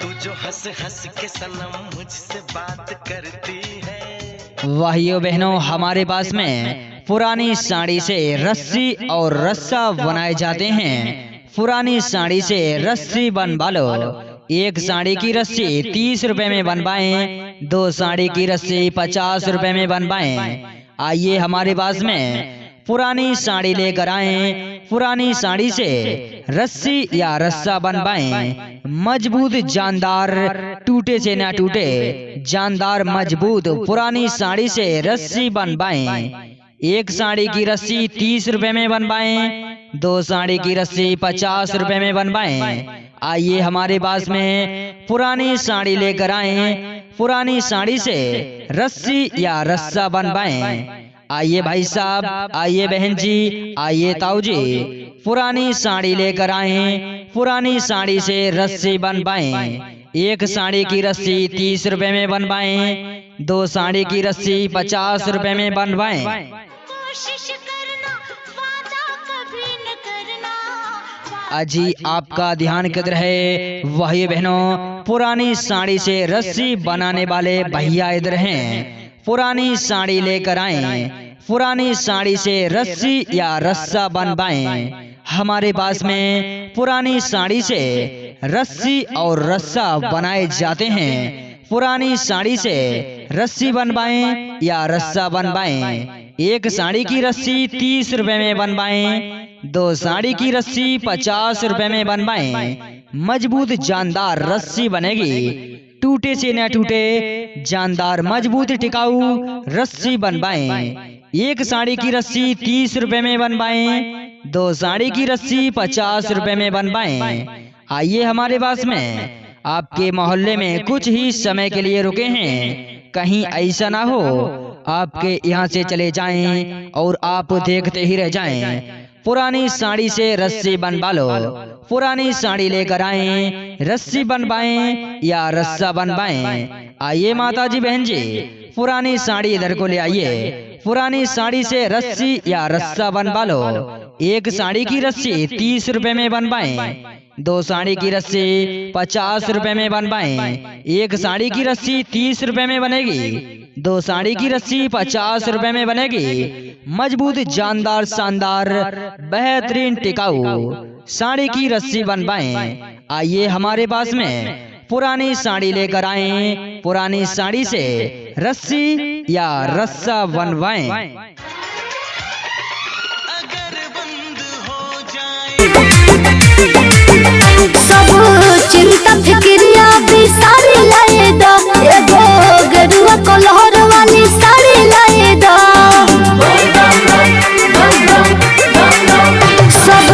तू जो हंस हंस के सनम मुझसे बात करती है। भाइयों बहनों, हमारे पास में पुरानी साड़ी से रस्सी और रस्सा बनाए जाते हैं। पुरानी साड़ी से रस्सी बनवा लो। एक साड़ी की रस्सी 30 रुपए में बनवाएं, 2 साड़ी की रस्सी 50 रुपए में बनवाएं। आइए हमारे पास में पुरानी साड़ी लेकर आए। पुरानी साड़ी से रस्सी या रस्सा बनवाएं। मजबूत जानदार, टूटे से ना टूटे, जानदार मजबूत पुरानी साड़ी से रस्सी बनवाएं। एक साड़ी की रस्सी 30 रुपए में बनवाएं, 2 साड़ी की रस्सी 50 रुपए में बनवाएं। आइए हमारे पास में पुरानी साड़ी लेकर आए। पुरानी साड़ी से रस्सी या रस्सा बनवाएं। आइए भाई साहब, आइए बहन जी, आइए ताऊ जी, पुरानी साड़ी लेकर आए। पुरानी साड़ी से रस्सी बनवाएं। एक साड़ी की रस्सी 30 रुपए में बनवाएं, 2 साड़ी की रस्सी 50 रुपए में बनवाएं। कोशिश करना, वादा कभी न करना। अजी आपका ध्यान किधर है? वही बहनों, पुरानी साड़ी से रस्सी बनाने वाले भैया इधर हैं। पुरानी साड़ी लेकर आए। पुरानी साड़ी से रस्सी या रस्सा बनवाएं। हमारे पास में पुरानी साड़ी से रस्सी और रस्सा बनाए जाते हैं। पुरानी साड़ी से रस्सी बनवाएं या रस्सा बनवाएं। एक साड़ी की रस्सी 30 रुपए में बनवाएं, 2 साड़ी की रस्सी 50 रुपए में बनवाएं। मजबूत जानदार रस्सी बनेगी, टूटे से न टूटे, जानदार मजबूत टिकाऊ रस्सी बनवाएं। एक साड़ी की रस्सी 30 रुपए में बनवाएं, 2 साड़ी की रस्सी 50 रुपए में बनवाएं। आइए हमारे पास में आपके मोहल्ले में कुछ ही समय के लिए रुके हैं। कहीं ऐसा ना हो आपके यहाँ से चले जाएं और आप देखते ही रह जाएं। पुरानी साड़ी से रस्सी बनवा लो। पुरानी साड़ी लेकर आए, रस्सी बनवाएं या रस्सा बनवाएं। आइए माता जी, बहन जी, पुरानी साड़ी इधर को ले आइए। पुरानी साड़ी से रस्सी या रस्सा बनवा लो। एक साड़ी की रस्सी 30 रुपए में बनवाएं, 2 साड़ी की रस्सी 50 रुपए में बनवाएं। एक साड़ी की रस्सी 30 रुपए में बनेगी, 2 साड़ी की रस्सी 50 रुपए में बनेगी। मजबूत जानदार शानदार बेहतरीन टिकाऊ साड़ी की रस्सी बनवाएं। आइए हमारे पास में पुरानी साड़ी लेकर आए। पुरानी साड़ी से रस्सी या रस्सा बनवाएं। अगर बंद हो जाए सब चिंता फिक्रिया भी सारी लाए दो, एगो गरुआ कलहर वाली साड़ी लाए दो। सब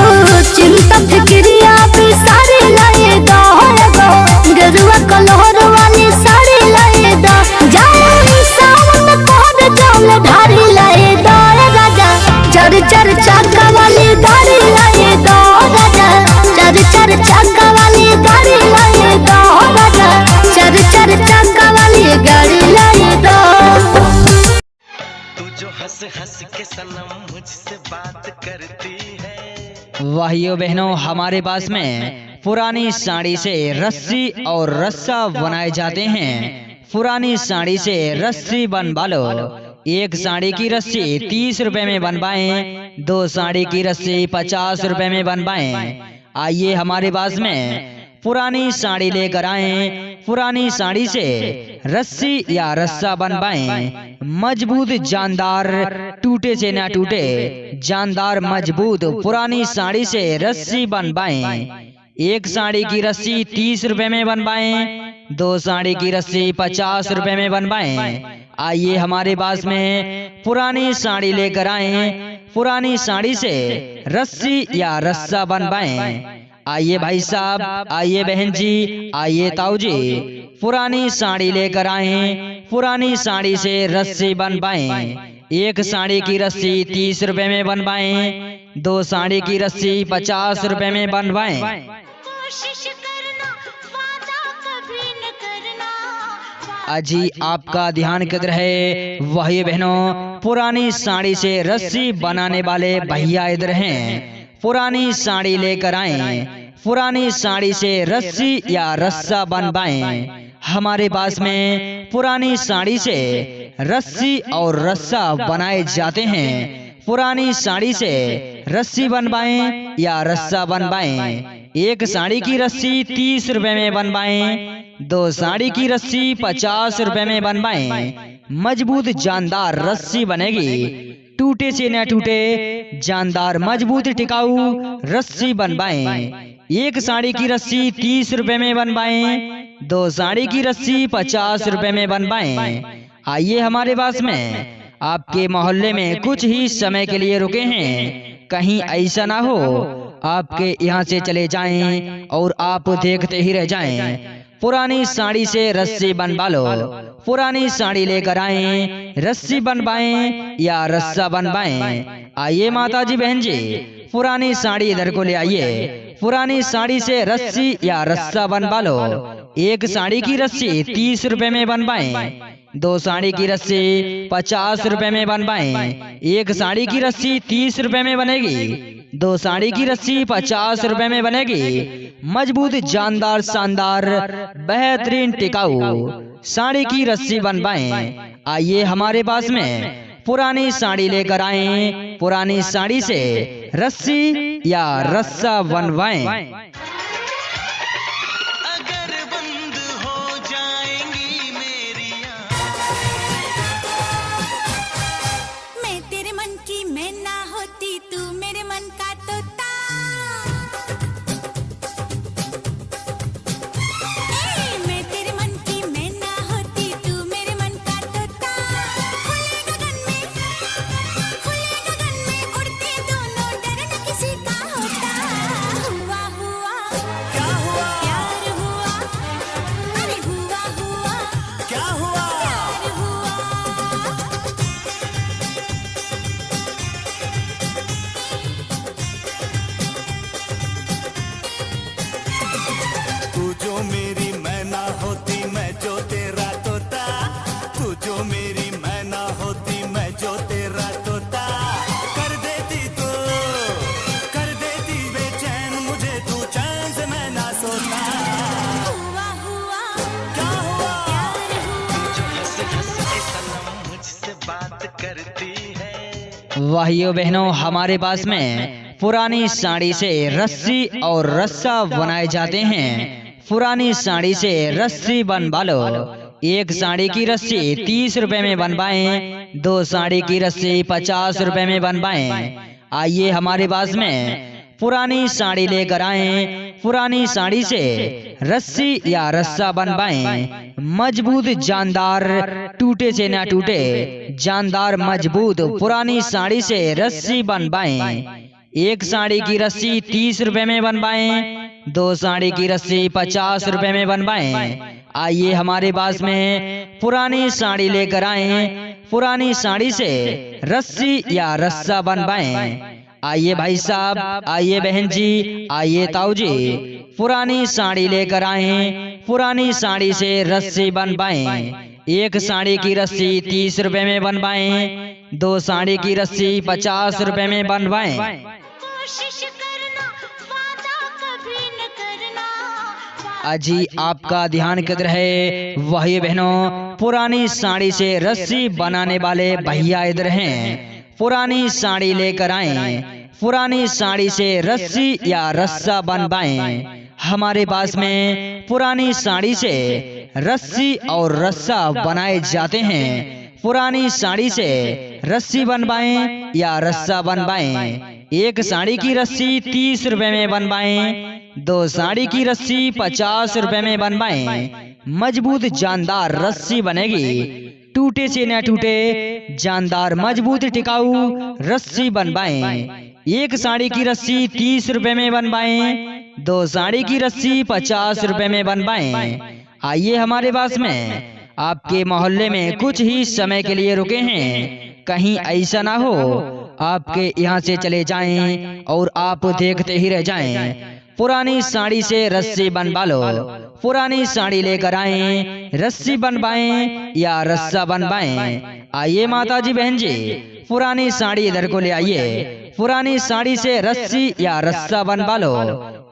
चिंता फिक्रिया भी सारी लाए दो, एगो गरुआ कलहर वाली साड़ी लाए दो। जाए सावन कोड जल ढारी लाए दो राजा, चर चर चाका वाली गाड़ी लाए दो राजा, चर चर चाका वाली गाड़ी लाए दो राजा, चर चर चाका वाली गाड़ी लाए दो। तू जो हंस हंस के सनम मुझसे बात करती है। भाइयों बहनों, हमारे पास में पुरानी साड़ी से रस्सी और रस्सा बनाए जाते हैं। पुरानी साड़ी से रस्सी बनवा लो। एक साड़ी की रस्सी 30 रुपए में बनवाएं, 2 साड़ी की रस्सी 50 रुपए में बनवाएं। आइए हमारे पास में पुरानी साड़ी लेकर आए। पुरानी साड़ी से रस्सी या रस्सा बनवाएं। मजबूत जानदार, टूटे से ना टूटे, जानदार मजबूत पुरानी साड़ी से रस्सी बनवाएं। एक साड़ी की रस्सी 30 रुपए में बनवाएं, 2 साड़ी की रस्सी 50 रुपए में बनवाएं। आइए हमारे पास में पुरानी साड़ी लेकर आए। पुरानी साड़ी से रस्सी या रस्सा बनवाएं। आइए भाई साहब, आइए बहन जी, आइए ताऊ जी, पुरानी साड़ी लेकर आए। पुरानी साड़ी से रस्सी बनवाएं। एक साड़ी की रस्सी 30 रुपए में बनवाएं, 2 साड़ी की रस्सी 50 रुपए में बनवाएं। कोशिश करना, वादा कभी न करना। अजी आपका ध्यान किधर है? वही बहनों, पुरानी साड़ी से रस्सी बनाने वाले भैया इधर हैं। पुरानी साड़ी लेकर आए। पुरानी साड़ी से रस्सी या रस्सा बनवाएं। हमारे पास में पुरानी साड़ी से रस्सी और रस्सा बनाए जाते हैं। पुरानी साड़ी से रस्सी बनवाएं या रस्सा बनवाएं। एक साड़ी की रस्सी 30 रुपए में बनवाएं। 2 साड़ी की रस्सी 50 रुपए में बनवाएं। मजबूत जानदार रस्सी बनेगी, टूटे से न टूटे, जानदार मजबूत टिकाऊ रस्सी बनवाएं। एक साड़ी की रस्सी 30 रुपए में बनवाएं। 2 साड़ी की रस्सी 50 रुपए में बनवाएं। आइए हमारे पास में आपके मोहल्ले में कुछ ही समय के लिए रुके हैं। कहीं ऐसा ना हो आपके यहाँ से चले जाएं और आप देखते ही रह जाएं। पुरानी साड़ी से रस्सी बनवा लो। पुरानी साड़ी लेकर आएं, रस्सी बनवाएं या रस्सा बनवाएं। आइए माता जी बहन जी, पुरानी साड़ी इधर को ले आइए। पुरानी साड़ी से रस्सी या रस्सा बनवा लो। एक साड़ी की रस्सी 30 रुपए में बनवाएं। 2 साड़ी की रस्सी 50 रुपए में बनवाएं। एक साड़ी की रस्सी 30 रुपए में बनेगी। 2 साड़ी की रस्सी 50 रुपए में बनेगी। मजबूत जानदार शानदार बेहतरीन टिकाऊ साड़ी की रस्सी बनवाएं। आइए हमारे पास में पुरानी साड़ी लेकर आएं। पुरानी साड़ी से रस्सी या रस्सा बनवाएं। अगर बंद हो जाएंगी मेरी मैं तेरे मन की मैं ना होती, तू मेरे मन का तोता। मैं तेरे मन की मैं ना होती, तू मेरे मन का तोता। खुले गगन में उड़ते दोनों, डर न किसी का होता। हुआ हुआ क्या हुआ, प्यार हुआ, अरे हुआ हुआ क्या हुआ, प्यार हुआ। तू जो मेरी मैं ना होती, मैं जो तेरा तोता। तू जो मेरी मैं ना होती, मैं जो तेरा तोता। कर देती बेचैन मुझे, तू चैन से मैं ना सोता। हुआ हुआ क्या हुआ, प्यार हुआ। जो हंस हंस के सनम मुझसे बात करती है। भाइयों बहनों, हमारे पास में पुरानी साड़ी से रस्सी और रस्सा बनाए जाते हैं। पुरानी साड़ी से रस्सी बनवा लो। एक साड़ी की रस्सी 30 रुपए में बनवाएं। 2 साड़ी की रस्सी 50 रुपए में बनवाएं। आइए हमारे पास में पुरानी साड़ी लेकर आएं। पुरानी साड़ी से रस्सी या रस्सा बनवाएं। मजबूत जानदार, टूटे से ना टूटे, जानदार मजबूत पुरानी साड़ी से रस्सी बनवाएं। एक साड़ी की रस्सी 30 रुपए में बनवाएं। 2 साड़ी की रस्सी 50 रुपए में बनवाएं। आइए हमारे पास में पुरानी साड़ी लेकर आएं। पुरानी साड़ी से रस्सी या रस्सा बनवाएं। आइए भाई साहब, आइए बहन जी, आइए ताऊ जी, पुरानी साड़ी लेकर आएं। पुरानी साड़ी से रस्सी बनवाएं। एक साड़ी की रस्सी 30 रुपए में बनवाएं। 2 साड़ी की रस्सी 50 रुपए में बनवाएं। कोशिश करना, वादा कभी न करना। अजी आपका ध्यान किधर है? वही बहनों, पुरानी साड़ी से रस्सी बनाने वाले भैया इधर हैं। पुरानी साड़ी लेकर आएं। पुरानी साड़ी से रस्सी या रस्सा बनवाएं। हमारे पास में पुरानी साड़ी से रस्सी और रस्सा बनाए जाते हैं। पुरानी साड़ी से रस्सी बनवाएं या रस्सा बनवाएं। एक साड़ी की रस्सी 30 रुपए में बनवाएं। 2 साड़ी की रस्सी 50 रुपए में बनवाएं। मजबूत जानदार रस्सी बनेगी, टूटे से न टूटे, जानदार मजबूत टिकाऊ रस्सी बनवाएं। एक साड़ी की रस्सी 30 रुपए में बनवाएं। 2 साड़ी की रस्सी 50 रुपए में बनवाएं। आइए हमारे पास में आपके मोहल्ले में कुछ ही समय के लिए रुके हैं। कहीं ऐसा ना हो आपके यहाँ से चले जाएं और आप देखते ही रह जाएं। पुरानी साड़ी से रस्सी बनवा लो। पुरानी साड़ी लेकर आएं, रस्सी बनवाएं या रस्सा बनवाएं। आइए माता जी बहन जी, पुरानी साड़ी इधर को ले आइए। पुरानी साड़ी से रस्सी या रस्सा बनवा लो।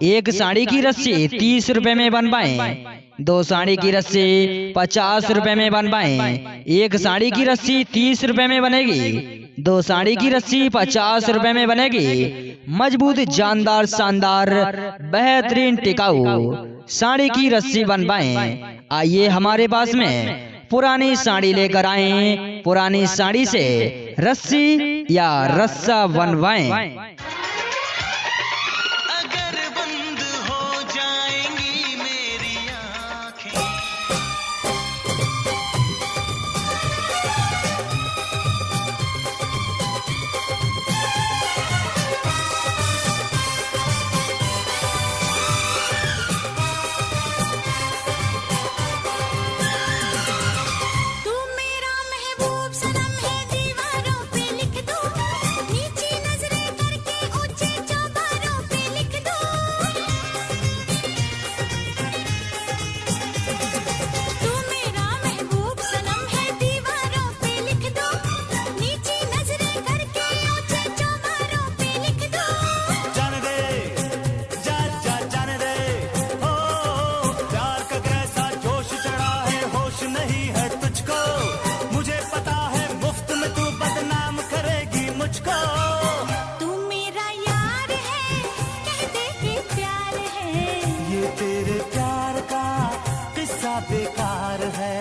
एक साड़ी की रस्सी 30 रुपए में बनवाएं। 2 साड़ी की रस्सी 50 रुपए में बनवाएं। एक साड़ी की रस्सी 30 रुपए में बनेगी। 2 साड़ी की रस्सी 50 रुपए में बनेगी। मजबूत, जानदार, शानदार, बेहतरीन, टिकाऊ साड़ी की रस्सी बनवाएं। आइए हमारे पास में पुरानी साड़ी लेकर आएं। पुरानी साड़ी से रस्सी या रस्सा बनवाएं। अगर बंद हो जाएंगी मेरी आँखें, तू मेरा महबूब सनम है, दीवारों पे लिख दो, नीची नजरें करके ऊंचे चौबारों पे लिख दो। तू मेरा महबूब सनम है, दीवारों पे लिख दो, नीची नजरें करके ऊंचे चौबारों पे लिख दो। जाने दे, जा जा जाने दे, ओ प्यार का कैसा जोश चढ़ा है, होश नहीं है तुझको। मुझे पता है मुफ्त में तू बदनाम करेगी मुझको। तू मेरा यार है, कह दे कि प्यार है। ये तेरे प्यार का किस्सा बेकार है।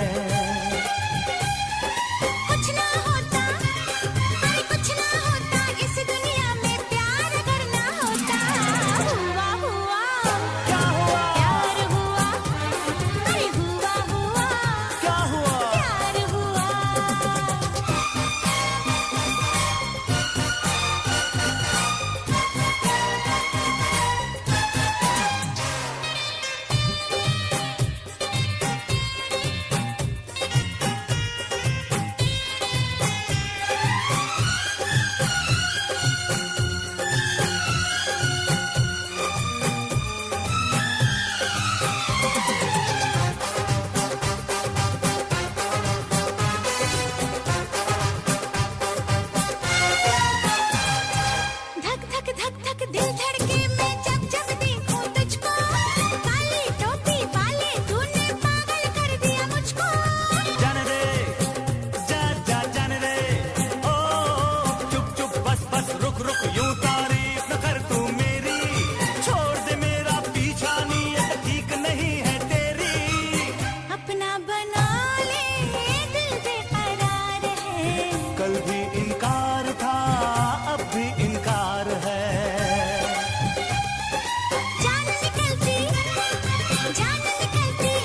कुछ ना होता, अरे कुछ ना होता इस दुनिया में, प्यार अगर ना होता। हुआ हुआ क्या हुआ, प्यार हुआ, अरे हुआ हुआ क्या हुआ? प्यार हुआ। धक धक धक धक दिल धड़के मैं जब जब देखूं तुझको, काली टोपी वाले तूने पागल कर दिया मुझको। जाने दे, जा जा जाने दे, ओ चुप चुप बस बस रुक रुक, यूं तारीफ न कर तू मेरी। छोड़ दे मेरा पीछा, नीयत ठीक नहीं है तेरी। अपना बना ले, दिल बेकरार है। कल भी इनकार था, अब भी इनकार है। जान निकलती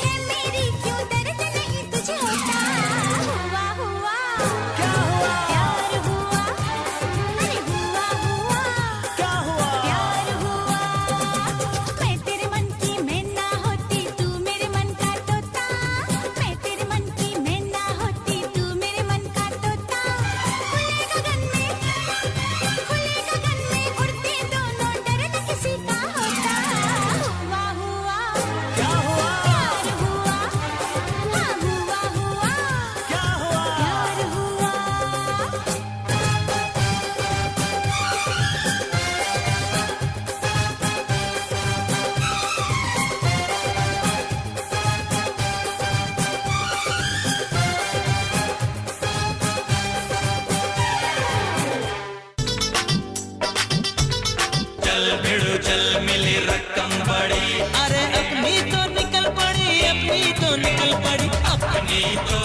है मेरी, क्यों दर्द नहीं तुझे होता। हुआ हुआ क्या हुआ, प्यार हुआ, अरे हुआ हुआ क्या हुआ? प्यार हुआ। मैं तेरे मन की मैं ना होती, तू मेरे मन का तोता। मैं तेरे मन की मैं ना होती, तू मेरे मन का तोता। खुले गगन में उड़ते दोनों, डर न किसी का होता। हुआ हुआ क्या हुआ, प्यार हुआ, हाँ हुआ हुआ क्या हुआ? प्यार हुआ। चल भिड़ो चल मिली रकम बड़ी, अरे अपनी तो निकल पड़ी, अपनी तो निकल पड़ी, अपनी तो